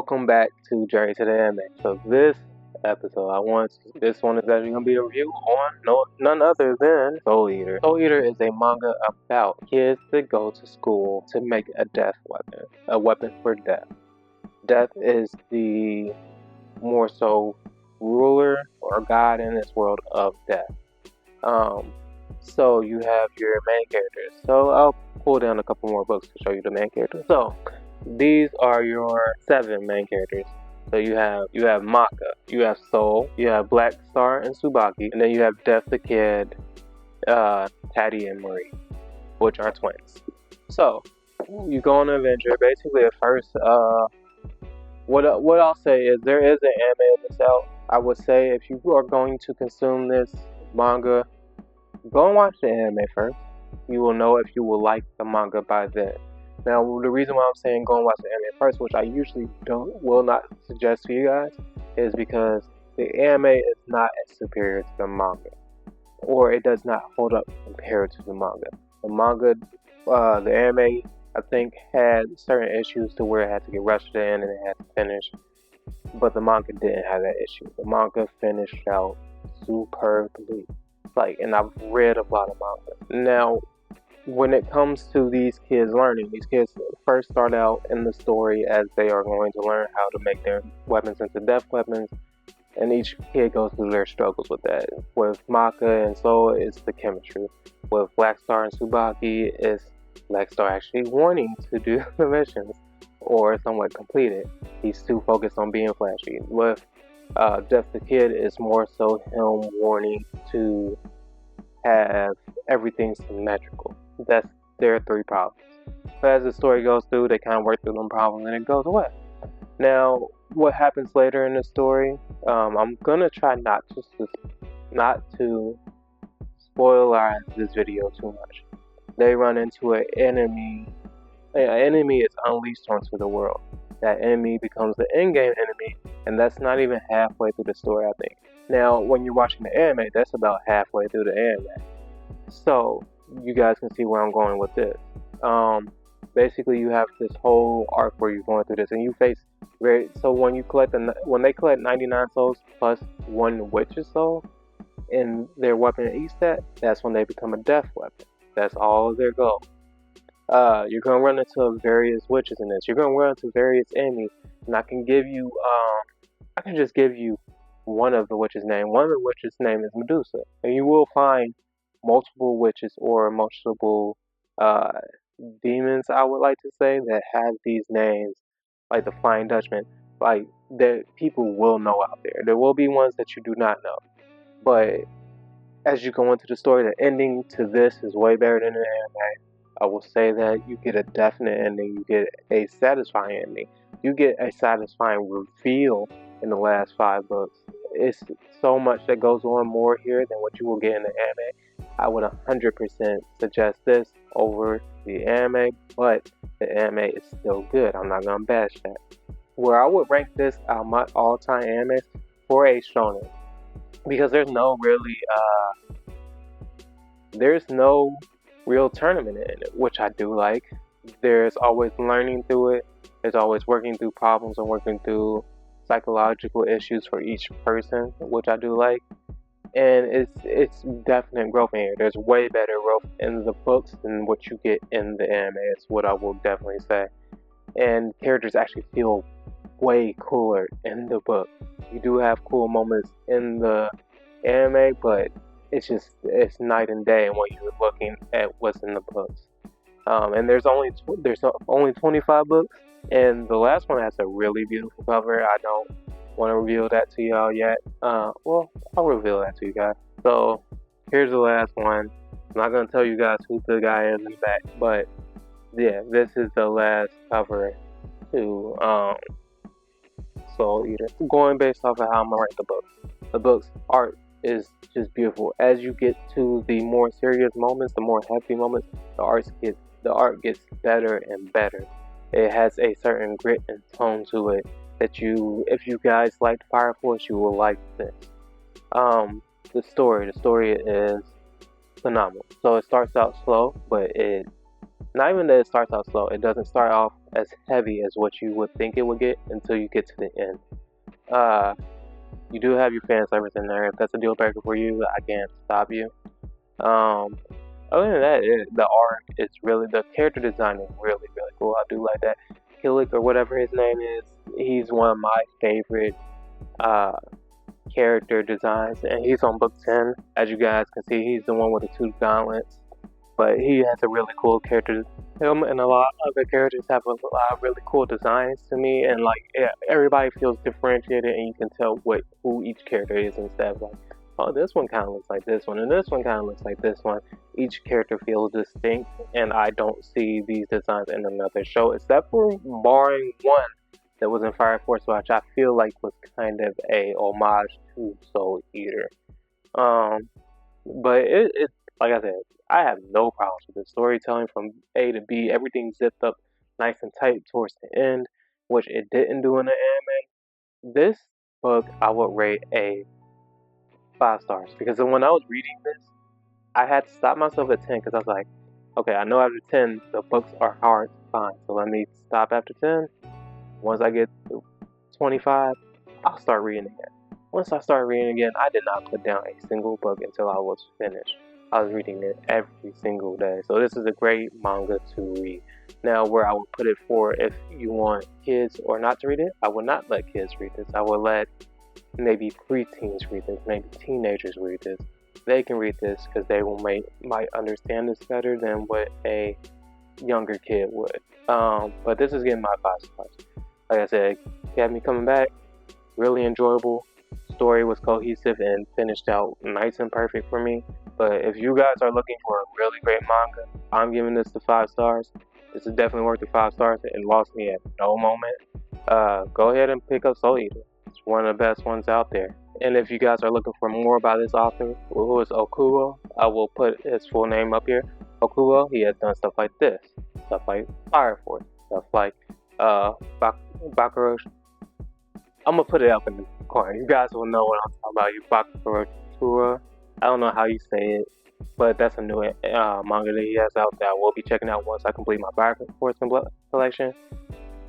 Welcome back to Journey to the Anime. So this episode, this one is actually going to be a review on none other than Soul Eater. Soul Eater is a manga about kids that go to school to make a death weapon, a weapon for death. Death is the more so ruler or god in this world of death. So you have your main characters. So I'll pull down a couple more books to show you the main characters. So these are your 7 main characters. So you have Maka, you have Soul, you have Black Star and Tsubaki, and then you have Death the Kid, Taddy and Marie, which are twins. So you go on an adventure. Basically, at first, what I'll say is there is an anime of this out. I would say if you are going to consume this manga, go and watch the anime first. You will know if you will like the manga by then. Now, the reason why I'm saying go and watch the anime first, which I usually will not suggest to you guys, is because the anime is not as superior to the manga, or it does not hold up compared to the manga. The anime, I think, had certain issues to where it had to get rushed in and it had to finish, but the manga didn't have that issue. The manga finished out superbly. And I've read a lot of manga. Now, when it comes to these kids learning, these kids first start out in the story as they are going to learn how to make their weapons into death weapons, and each kid goes through their struggles with that. With Maka and Soul, it's the chemistry. With Black Star and Tsubaki, it's Black Star actually wanting to do the missions or somewhat complete it. He's too focused on being flashy. With Death the Kid, is more so him wanting to have everything symmetrical. That's their 3 problems. But as the story goes through, they kind of work through them problems and it goes away. Now, what happens later in the story, I'm gonna try not to spoilerize this video too much. They run into an enemy. An enemy is unleashed onto the world. That enemy becomes the in-game enemy, and that's not even halfway through the story, I think. Now, when you're watching the anime, that's about halfway through the anime. So, you guys can see where I'm going with this. Basically, you have this whole arc where you're going through this, and you face so when they collect 99 souls plus 1 witch's soul in their weapon in each set, that's when they become a death weapon. That's all their goal. You're gonna run into various witches in this. You're gonna run into various enemies, and I can just give you one of the witches' name. One of the witches' name is Medusa, and you will find multiple witches or multiple demons, I would like to say, that have these names, like the Flying Dutchman, that people will know out there. There will be ones that you do not know, but as you go into the story, the ending to this is way better than the anime. I will say that you get a definite ending, you get a satisfying ending, you get a satisfying reveal in the last 5 books. It's so much that goes on more here than what you will get in the anime. I would 100% suggest this over the anime, but the anime is still good. I'm not gonna bash that. Where I would rank this out my all-time animes for a shonen, because there's no real tournament in it, which I do like. There's always learning through it. There's always working through problems and working through psychological issues for each person, which I do like. And it's definite growth in here. There's way better growth in the books than what you get in the anime. It's what I will definitely say. And characters actually feel way cooler in the book. You do have cool moments in the anime, but it's night and day when you're looking at what's in the books. And there's only 25 books, and the last one has a really beautiful cover. I don't want to reveal that to y'all yet. Well, I'll reveal that to you guys. So here's the last one. I'm not gonna tell you guys who the guy is in the back, but yeah, this is the last cover to Soul Eater. Going based off of how I'm gonna rank the books. The book's art is just beautiful. As you get to the more serious moments, the more happy moments, the art gets better and better. It has a certain grit and tone to it that if you guys liked Fire Force, you will like this. The story is phenomenal. So it starts out slow, but not even that it starts out slow. It doesn't start off as heavy as what you would think it would get until you get to the end. You do have your fan service in there. If that's a deal breaker for you, I can't stop you. Um, Other than that, the art is really, the character design is really, really cool. I do like that. Killick, or whatever his name is, he's one of my favorite uh, character designs, and he's on book 10. As you guys can see, he's the one with the two gauntlets, but he has a really cool character. Him and a lot of other characters have a lot of really cool designs to me, and like everybody feels differentiated, and you can tell who each character is instead of like, oh, this one kind of looks like this one, and this one kind of looks like this one. Each character feels distinct, and I don't see these designs in another show, except for barring one that was in Fire Force, which I feel like was kind of a homage to Soul Eater. But it like I said, I have no problems with the storytelling from A to B. Everything zipped up nice and tight towards the end, which it didn't do in the anime. This book I would rate a 5 stars, because when I was reading this, I had to stop myself at 10 because I was like, okay, I know after 10 the books are hard to find, so let me stop after 10. Once I get to 25, I'll start reading again. Once I started reading again, I did not put down a single book until I was finished. I was reading it every single day. So this is a great manga to read. Now, where I would put it for if you want kids or not to read it, I would not let kids read this. I would let maybe preteens read this, maybe teenagers read this. They can read this because they might understand this better than what a younger kid would. But this is getting my 5 stars. Like I said, kept me coming back. Really enjoyable. Story was cohesive and finished out nice and perfect for me. But if you guys are looking for a really great manga, I'm giving this the 5 stars. This is definitely worth the 5 stars. It lost me at no moment. Go ahead and pick up Soul Eater. It's one of the best ones out there. And if you guys are looking for more about this author, who is Okubo, I will put his full name up here. Okubo, he has done stuff like this, stuff like Fire Force, stuff like Bakuro. I'm gonna put it up in the corner. You guys will know what I'm talking about. You Bakuro. I don't know how you say it, but that's a new manga that he has out that I will be checking out once I complete my Fire Force collection.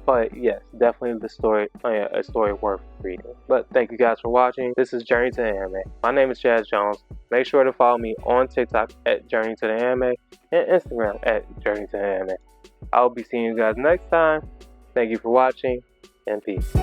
But yes, definitely a story worth reading. But thank you guys for watching. This is Journey to the Anime. My name is Chaz Jones. Make sure to follow me on TikTok at Journey to the Anime and Instagram at Journey to the Anime. I'll be seeing you guys next time. Thank you for watching, and peace.